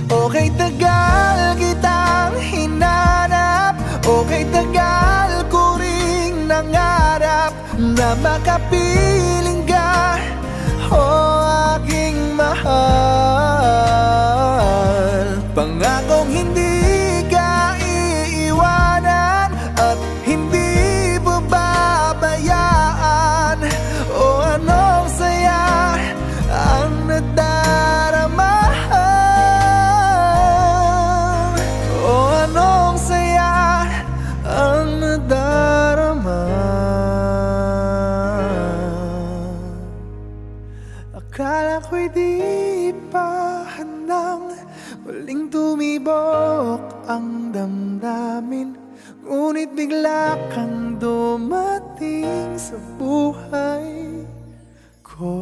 Okay, tagal kitang hinanap, okay, tagal ko ring nangarap na makapiling ka, aking mahal. Pangakong hindi ka iiwanan at hindi babayaan. Anong saya ang nadarama, anong saya ang nadarama. Akala ko'y di pa handang muling tumibok ang damdamin, ngunit bigla kang dumating sa buhay ko.